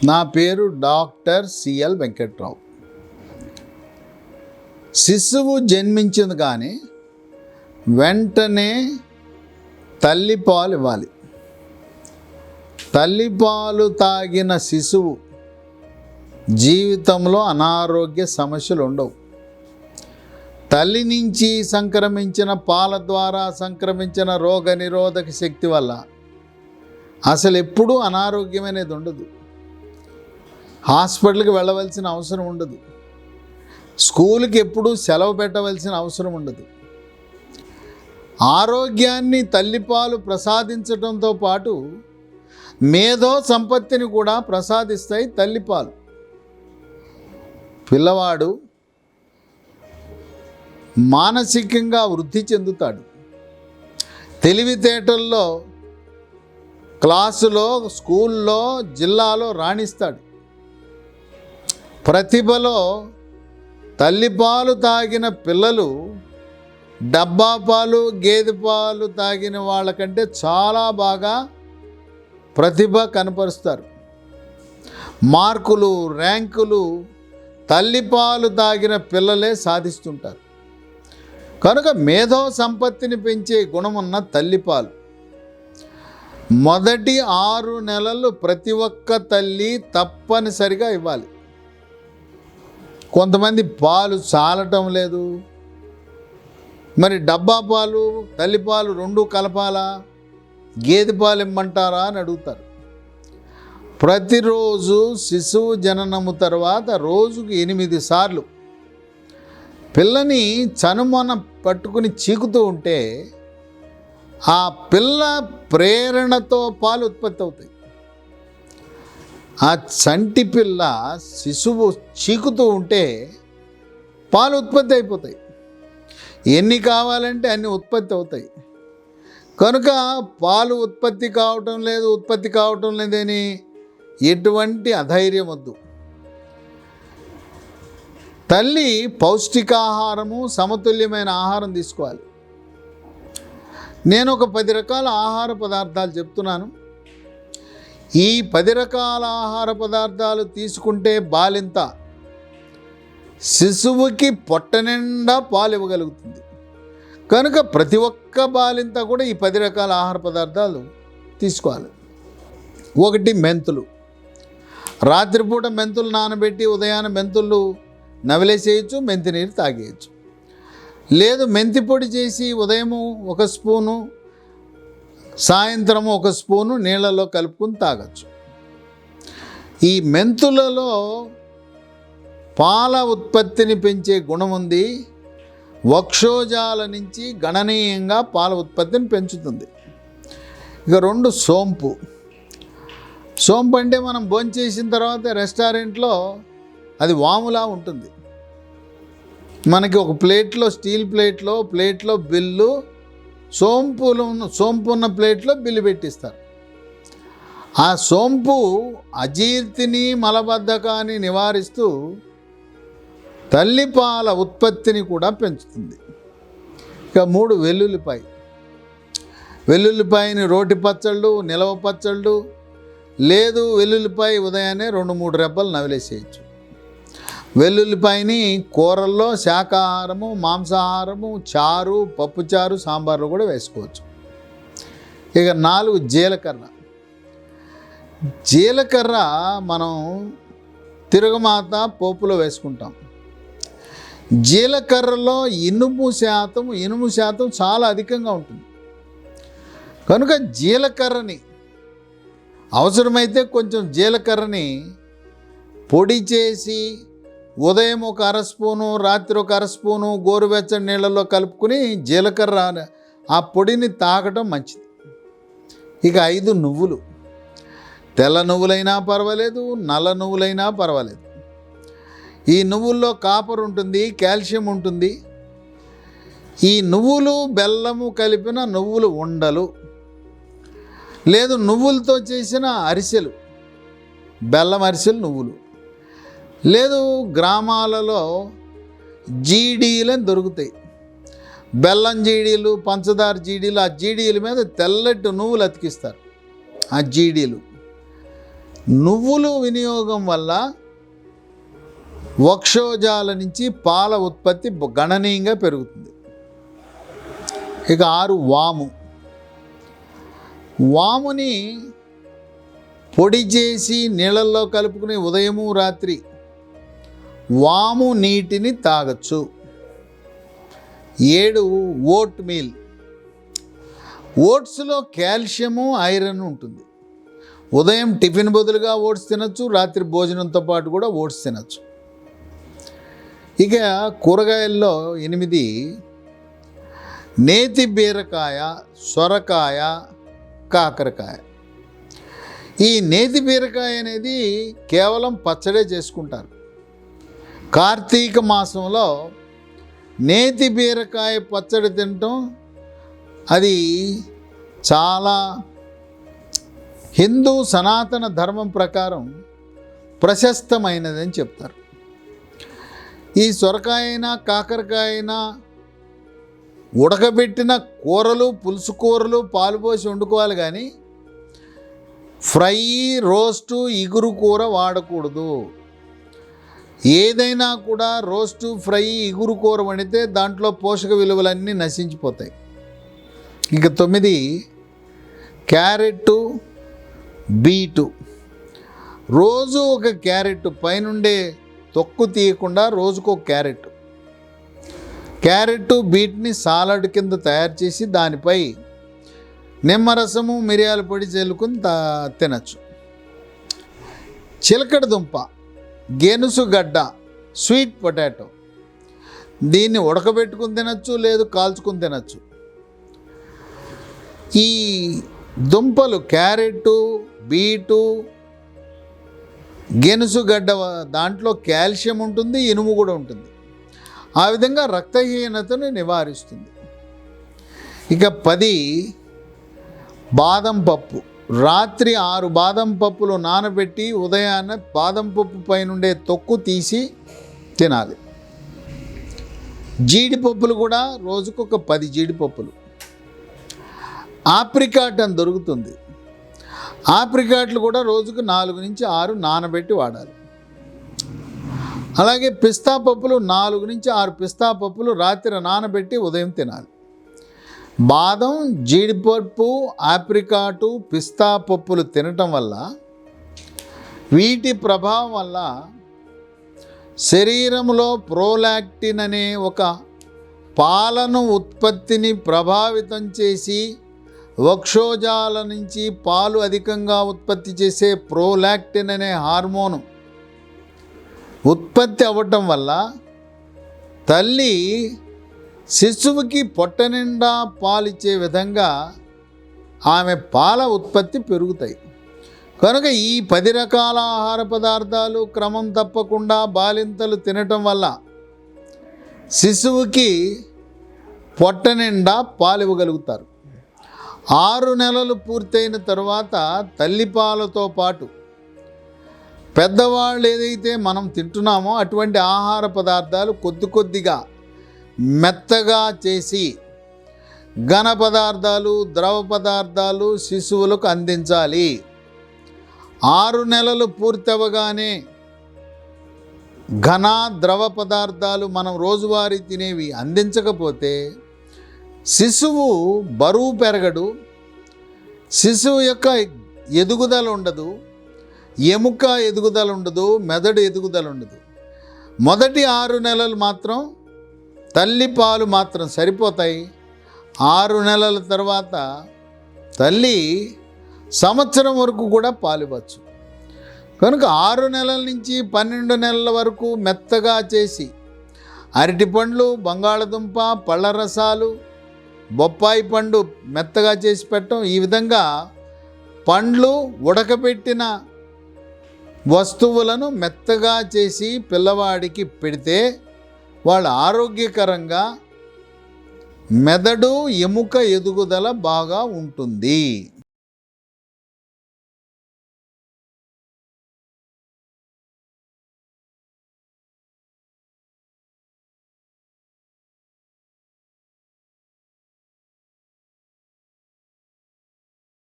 నా పేరు doctor CL Venkatrao. శిశువు జన్మించింది కానీ వెంటనే తల్లిపాలు ఇవ్వాలి. తల్లిపాలు తాగిన శిశువు జీవితంలో అనారోగ్య సమస్యలు ఉండవు. తల్లి నుంచి సంక్రమించిన పాల ద్వారా సంక్రమించిన రోగ నిరోధక శక్తి వల్ల అసలు ఎప్పుడూ అనారోగ్యం అనేది ఉండదు. హాస్పిటల్కి వెళ్ళవలసిన అవసరం ఉండదు. స్కూల్కి ఎప్పుడూ సెలవు పెట్టవలసిన అవసరం ఉండదు. ఆరోగ్యాన్ని తల్లిపాలు ప్రసాదించడంతో పాటు మేధో సంపత్తిని కూడా ప్రసాదిస్తాయి తల్లిపాలు. పిల్లవాడు మానసికంగా వృద్ధి చెందుతాడు. తెలివితేటల్లో క్లాసులో, స్కూల్లో, జిల్లాలో రాణిస్తాడు. ప్రతిభలో తల్లిపాలు తాగిన పిల్లలు డబ్బా పాలు, గేదె పాలు తాగిన వాళ్ళకంటే చాలా బాగా ప్రతిభ కనపరుస్తారు. మార్కులు, ర్యాంకులు తల్లిపాలు తాగిన పిల్లలే సాధిస్తుంటారు. కనుక మేధో సంపత్తిని పెంచే గుణమున్న తల్లిపాలు మొదటి 6 నెలలు ప్రతి ఒక్క తల్లి తప్పనిసరిగా ఇవ్వాలి. కొంతమంది పాలు చాలటం లేదు, మరి డబ్బా పాలు, తల్లిపాలు రెండు కలపాలా, గేదె పాలు ఇమ్మంటారా అని అడుగుతారు. ప్రతిరోజు శిశువు జననము తర్వాత రోజుకు 8 సార్లు పిల్లని చనుమొన పట్టుకుని చీకుతూ ఉంటే ఆ పిల్ల ప్రేరణతో పాలు ఉత్పత్తి అవుతాయి. ఆ చంటి పిల్ల శిశువు చీకుతూ ఉంటే పాలు ఉత్పత్తి అయిపోతాయి. ఎన్ని కావాలంటే అన్ని ఉత్పత్తి అవుతాయి. కనుక పాలు ఉత్పత్తి కావటం లేదని ఎటువంటి అధైర్యం వద్దు. తల్లి పౌష్టికాహారము, సమతుల్యమైన ఆహారం తీసుకోవాలి. నేను ఒక 10 రకాల ఆహార పదార్థాలు చెప్తున్నాను. ఈ 10 రకాల ఆహార పదార్థాలు తీసుకుంటే బాలింత శిశువుకి పొట్ట నిండా పాలు ఇవ్వగలుగుతుంది. కనుక ప్రతి ఒక్క బాలింత కూడా ఈ 10 రకాల ఆహార పదార్థాలు తీసుకోవాలి. 1 మెంతులు. రాత్రిపూట మెంతులు నానబెట్టి ఉదయాన మెంతులు నవిలేసేయచ్చు, మెంతి నీరు తాగేయచ్చు. లేదు, మెంతి పొడి చేసి ఉదయము 1 స్పూను, సాయంత్రము 1 స్పూను నీళ్ళలో కలుపుకుని తాగచ్చు. ఈ మెంతులలో పాల ఉత్పత్తిని పెంచే గుణం ఉంది. వక్షోజాల నుంచి గణనీయంగా పాల ఉత్పత్తిని పెంచుతుంది. ఇక 2 సోంపు. సోంపు అంటే మనం భోంచేసిన తర్వాత రెస్టారెంట్లో అది వాములా ఉంటుంది. మనకి ఒక ప్లేట్లో, స్టీల్ ప్లేట్లో బిల్లు, సోంపు ఉన్న ప్లేట్లో బిల్లు పెట్టిస్తారు. ఆ సోంపు అజీర్తిని, మలబద్ధకాన్ని నివారిస్తూ తల్లిపాల ఉత్పత్తిని కూడా పెంచుతుంది. ఇక 3 వెల్లుల్లిపాయ. వెల్లుల్లిపాయని రోటి పచ్చళ్ళు, నిలవ పచ్చళ్ళు, లేదు వెల్లుల్లిపాయ ఉదయాన్నే 2-3 రెబ్బలు నవిలేసేయచ్చు. వెల్లుల్లిపాయని కూరల్లో, శాకాహారము, మాంసాహారము, చారు, పప్పుచారు, సాంబార్లో కూడా వేసుకోవచ్చు. ఇక 4 జీలకర్ర. జీలకర్ర మనం తిరగమాత పోపులో వేసుకుంటాం. జీలకర్రలో ఇనుము శాతం చాలా అధికంగా ఉంటుంది. కనుక జీలకర్రని అవసరమైతే కొంచెం జీలకర్రని పొడి చేసి ఉదయం 1 అర స్పూను, రాత్రి 1 అర స్పూను గోరువెచ్చని నీళ్ళలో కలుపుకుని జీలకర్ర ఆ పొడిని తాగటం మంచిది. ఇక 5 నువ్వులు. తెల్ల నువ్వులైనా పర్వాలేదు, నల్ల నువ్వులైనా పర్వాలేదు. ఈ నువ్వుల్లో కాపర్ ఉంటుంది, కాల్షియం ఉంటుంది. ఈ నువ్వులు, బెల్లము కలిపిన నువ్వులు ఉండలు, లేదు నువ్వులతో చేసిన అరిసెలు, బెల్లం అరిసెలు, నువ్వులు, లేదు గ్రామాలలో జీడీలని దొరుకుతాయి. బెల్లం జీడీలు, పంచదార జీడీలు. ఆ జీడీల మీద తెల్లటి నువ్వులు అతికిస్తారు. ఆ జీడీలు నువ్వులు వినియోగం వల్ల వక్షోజాల నుంచి పాల ఉత్పత్తి గణనీయంగా పెరుగుతుంది. ఇక 6 వాము. వాముని పొడి చేసి నీళ్ళల్లో కలుపుకుని ఉదయము రాత్రి వాము నీటిని తాగొచ్చు. 7 ఓట్ మీల్. ఓట్స్లో కాల్షియము ఐరన్ ఉంటుంది. ఉదయం టిఫిన్ బదులుగా ఓట్స్ తినచ్చు, రాత్రి భోజనంతో పాటు కూడా ఓట్స్ తినచ్చు. ఇక కూరగాయల్లో 8 నేతి బీరకాయ, సొరకాయ, కాకరకాయ. ఈ నేతి బీరకాయ అనేది కేవలం పచ్చడే చేసుకుంటారు. కార్తీక మాసంలో నేతి బీరకాయ పచ్చడి తినటం అది చాలా హిందూ సనాతన ధర్మం ప్రకారం ప్రశస్తమైనదని చెప్తారు. ఈ సొరకాయ అయినా కాకరకాయ అయినా ఉడకబెట్టిన కూరలు, పులుసు కూరలు పాలు పోసి వండుకోవాలి, కానీ ఫ్రై, రోస్టు, ఇగురు కూర వాడకూడదు. ఏదైనా కూడా రోస్టు, ఫ్రై, ఇగురు కూర వండితే దాంట్లో పోషక విలువలన్నీ నశించిపోతాయి. ఇక 9 క్యారెట్, బీటు. రోజు ఒక క్యారెట్, పైనుండే తొక్కు తీయకుండా రోజుకు ఒక క్యారెట్, బీట్ని సాలడ్ కింద తయారు చేసి దానిపై నిమ్మరసము, మిరియాల పొడి చల్లుకుని తినచ్చు. చిలకడ దుంప, గెనుసుగడ్డ, స్వీట్ పొటాటో. దీన్ని ఉడకబెట్టుకుని తినచ్చు, లేదు కాల్చుకుని తినచ్చు. ఈ దుంపలు క్యారెట్, బీటు, గెనుసుగడ్డ దాంట్లో కాల్షియం ఉంటుంది, ఇనుము కూడా ఉంటుంది. ఆ విధంగా రక్తహీనతను నివారిస్తుంది. ఇక 10 బాదం పప్పు. రాత్రి 6 బాదం పప్పులు నానబెట్టి ఉదయాన్నే బాదం పప్పు పైనుండే తొక్కు తీసి తినాలి. జీడిపప్పులు కూడా రోజుకొక 10 జీడిపప్పులు. ఆప్రికాట్ అని దొరుకుతుంది. ఆప్రికాట్లు కూడా రోజుకు 4 నుంచి 6 నానబెట్టి వాడాలి. అలాగే పిస్తా పప్పులు 4 నుంచి 6 పిస్తా పప్పులు రాత్రి నానబెట్టి ఉదయం తినాలి. బాదం, జీడిపప్పు, ఆప్రికాటు, పిస్తా పప్పులు తినటం వల్ల, వీటి ప్రభావం వల్ల శరీరంలో ప్రోలాక్టిన్ అనే ఒక పాలను ఉత్పత్తిని ప్రభావితం చేసి వక్షోజాల నుంచి పాలు అధికంగా ఉత్పత్తి చేసే ప్రోలాక్టిన్ అనే హార్మోను ఉత్పత్తి అవ్వటం వల్ల తల్లి శిశువుకి పొట్ట నిండా పాలిచ్చే విధంగా ఆమె పాల ఉత్పత్తి పెరుగుతాయి. కనుక ఈ 10 రకాల ఆహార పదార్థాలు క్రమం తప్పకుండా బాలింతలు తినటం వల్ల శిశువుకి పొట్ట నిండా పాలు ఇవ్వగలుగుతారు. 6 నెలలు పూర్తయిన తర్వాత తల్లిపాలతో పాటు పెద్దవాళ్ళు ఏదైతే మనం తింటున్నామో అటువంటి ఆహార పదార్థాలు కొద్దిగా మెత్తగా చేసి ఘన పదార్థాలు, ద్రవ పదార్థాలు శిశువులకు అందించాలి. 6 నెలలు పూర్తవగానే ఘన, ద్రవ పదార్థాలు మనం రోజువారీ తినేవి అందించకపోతే శిశువు బరువు పెరగడు, శిశువు యొక్క ఎదుగుదల ఉండదు, ఎముక ఎదుగుదల ఉండదు, మెదడు ఎదుగుదల ఉండదు. మొదటి 6 నెలలు మాత్రం తల్లి పాలు మాత్రం సరిపోతాయి. 6 నెలల తర్వాత తల్లి సంవత్సరం వరకు కూడా పాలు ఇవ్వచ్చు. కనుక 6 నెలల నుంచి 12 నెలల వరకు మెత్తగా చేసి అరటి పండ్లు, బంగాళదుంప, పళ్ళ రసాలు, బొప్పాయి పండు మెత్తగా చేసి పెట్టడం, ఈ విధంగా పండ్లు, ఉడకబెట్టిన వస్తువులను మెత్తగా చేసి పిల్లవాడికి పెడితే వాళ్ళు ఆరోగ్యకరంగా మెదడు, ఎముక ఎదుగుదల బాగా ఉంటుంది.